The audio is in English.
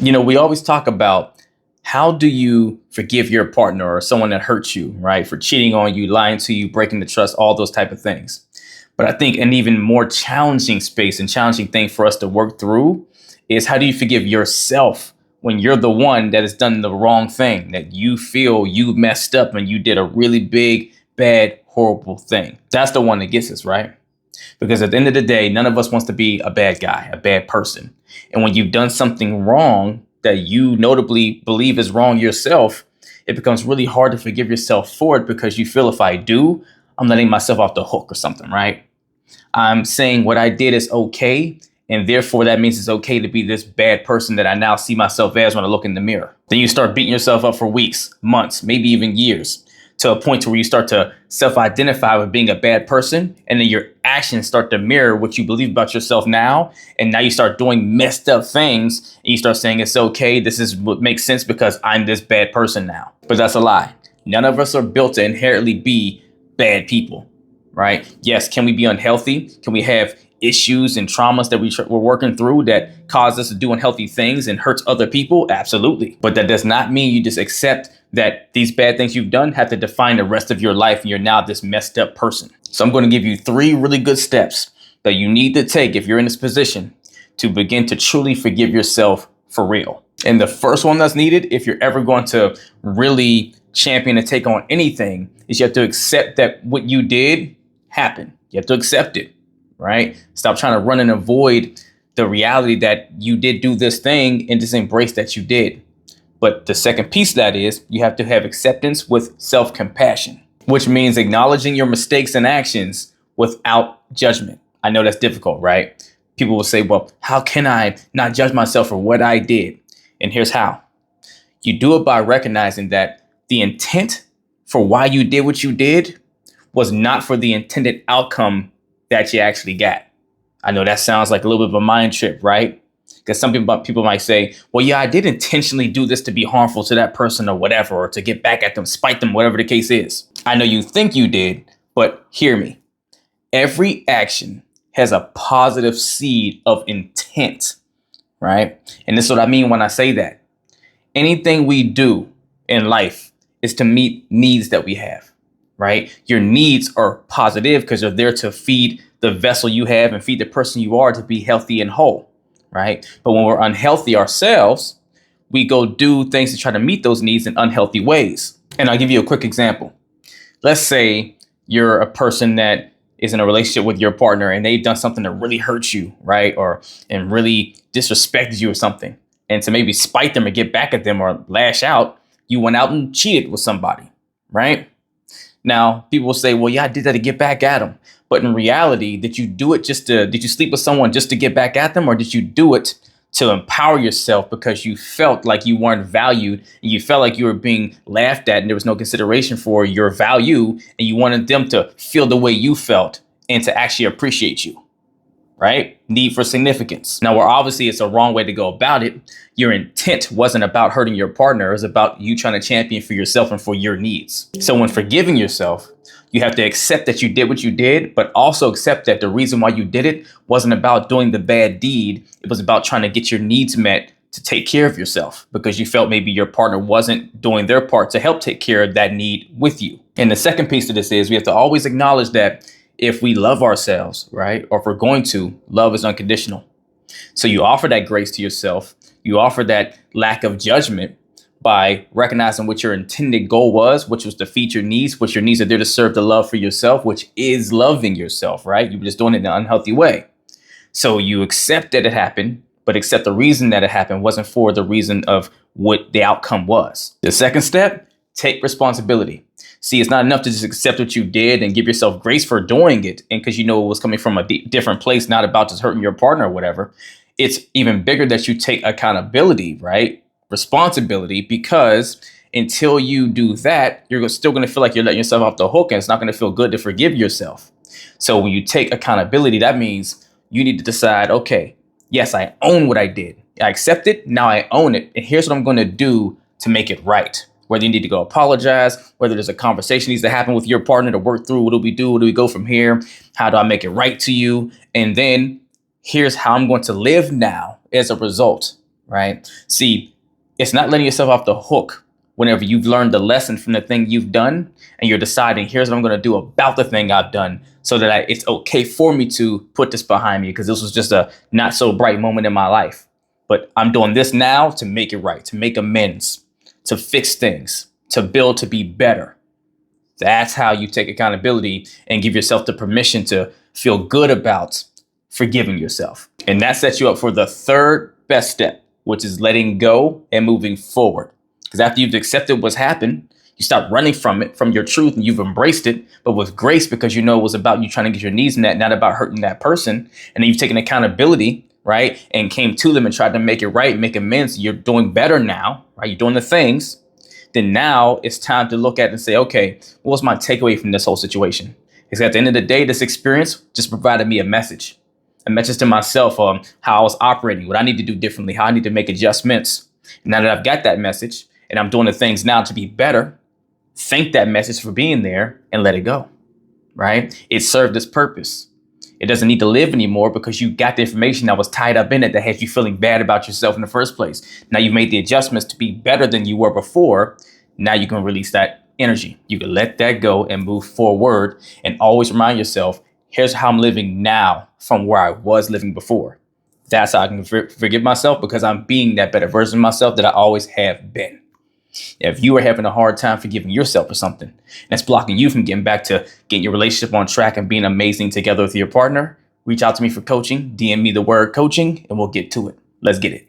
We always talk about how do you forgive your partner or someone that hurts you, right? For cheating on you, lying to you, breaking the trust, all those type of things. But I think an even more challenging space and challenging thing for us to work through is how do you forgive yourself when you're the one that has done the wrong thing, that you feel you messed up and you did a really big, bad, horrible thing. That's the one that gets us, right? Because at the end of the day, none of us wants to be a bad guy, a bad person. And when you've done something wrong that you notably believe is wrong yourself, it becomes really hard to forgive yourself for it because you feel if I do, I'm letting myself off the hook or something, right? I'm saying what I did is okay. And therefore, that means it's okay to be this bad person that I now see myself as when I look in the mirror. Then you start beating yourself up for weeks, months, maybe even years, to a point to where you start to self-identify with being a bad person. And then your actions start to mirror what you believe about yourself now. And now you start doing messed up things and you start saying it's okay. This is what makes sense because I'm this bad person now. But that's a lie. None of us are built to inherently be bad people, right? Yes. Can we be unhealthy? Can we have issues and traumas that we're working through that cause us to do unhealthy things and hurts other people? Absolutely. But that does not mean you just accept that these bad things you've done have to define the rest of your life and you're now this messed up person. So I'm going to give you 3 really good steps that you need to take if you're in this position to begin to truly forgive yourself for real. And the first one that's needed, if you're ever going to really champion and take on anything, is you have to accept that what you did happened. You have to accept it, right? Stop trying to run and avoid the reality that you did do this thing and just embrace that you did. But the second piece of that is you have to have acceptance with self-compassion, which means acknowledging your mistakes and actions without judgment. I know that's difficult, right? People will say, well, how can I not judge myself for what I did? And here's how. You do it by recognizing that the intent for why you did what you did was not for the intended outcome that you actually got. I know that sounds like a little bit of a mind trip, right? Because some people might say, well, yeah, I did intentionally do this to be harmful to that person or whatever, or to get back at them, spite them, whatever the case is. I know you think you did, but hear me. Every action has a positive seed of intent, right? And this is what I mean when I say that. Anything we do in life is to meet needs that we have, right? Your needs are positive because they're there to feed the vessel you have and feed the person you are to be healthy and whole. Right. But when we're unhealthy ourselves, we go do things to try to meet those needs in unhealthy ways. And I'll give you a quick example. Let's say you're a person that is in a relationship with your partner and they've done something that really hurts you, right? And really disrespected you or something. And to maybe spite them or get back at them or lash out, you went out and cheated with somebody, right? Now, people will say, well, yeah, I did that to get back at them. But in reality, did you sleep with someone just to get back at them? Or did you do it to empower yourself because you felt like you weren't valued and you felt like you were being laughed at and there was no consideration for your value and you wanted them to feel the way you felt and to actually appreciate you? Right? Need for significance. Now, where obviously it's a wrong way to go about it. Your intent wasn't about hurting your partner. It was about you trying to champion for yourself and for your needs. So when forgiving yourself, you have to accept that you did what you did, but also accept that the reason why you did it wasn't about doing the bad deed. It was about trying to get your needs met to take care of yourself because you felt maybe your partner wasn't doing their part to help take care of that need with you. And the second piece of this is we have to always acknowledge that if we love ourselves, right, or if we're going to, love is unconditional. So you offer that grace to yourself. You offer that lack of judgment by recognizing what your intended goal was, which was to feed your needs, which your needs are there to serve the love for yourself, which is loving yourself, right? You were just doing it in an unhealthy way. So you accept that it happened, but accept the reason that it happened wasn't for the reason of what the outcome was. The second step, take responsibility. See, it's not enough to just accept what you did and give yourself grace for doing it. And because you know it was coming from a different place, not about just hurting your partner or whatever. It's even bigger that you take accountability, right? Responsibility, because until you do that, you're still going to feel like you're letting yourself off the hook and it's not going to feel good to forgive yourself. So when you take accountability, that means you need to decide, okay, yes, I own what I did. I accept it. Now I own it. And here's what I'm going to do to make it right. Whether you need to go apologize, whether there's a conversation needs to happen with your partner to work through, what do we do? Where do we go from here? How do I make it right to you? And then here's how I'm going to live now as a result, right? See, it's not letting yourself off the hook whenever you've learned the lesson from the thing you've done and you're deciding, here's what I'm going to do about the thing I've done so that it's okay for me to put this behind me because this was just a not so bright moment in my life. But I'm doing this now to make it right, to make amends, to fix things, to build, to be better. That's how you take accountability and give yourself the permission to feel good about forgiving yourself. And that sets you up for the third best step, which is letting go and moving forward. Because after you've accepted what's happened, you stop running from it, from your truth, and you've embraced it, but with grace because you know it was about you trying to get your needs met, not about hurting that person. And then you've taken accountability, right? And came to them and tried to make it right, make amends. You're doing better now, right? You're doing the things. Then now it's time to look at it and say, okay, what was my takeaway from this whole situation? Because at the end of the day, this experience just provided me a message to myself on how I was operating, what I need to do differently, how I need to make adjustments. And now that I've got that message and I'm doing the things now to be better, thank that message for being there and let it go, right? It served its purpose. It doesn't need to live anymore because you got the information that was tied up in it that had you feeling bad about yourself in the first place. Now you've made the adjustments to be better than you were before. Now you can release that energy. You can let that go and move forward and always remind yourself, here's how I'm living now from where I was living before. That's how I can forgive myself because I'm being that better version of myself that I always have been. If you are having a hard time forgiving yourself for something that's blocking you from getting back to getting your relationship on track and being amazing together with your partner, reach out to me for coaching, DM me the word coaching, and we'll get to it. Let's get it.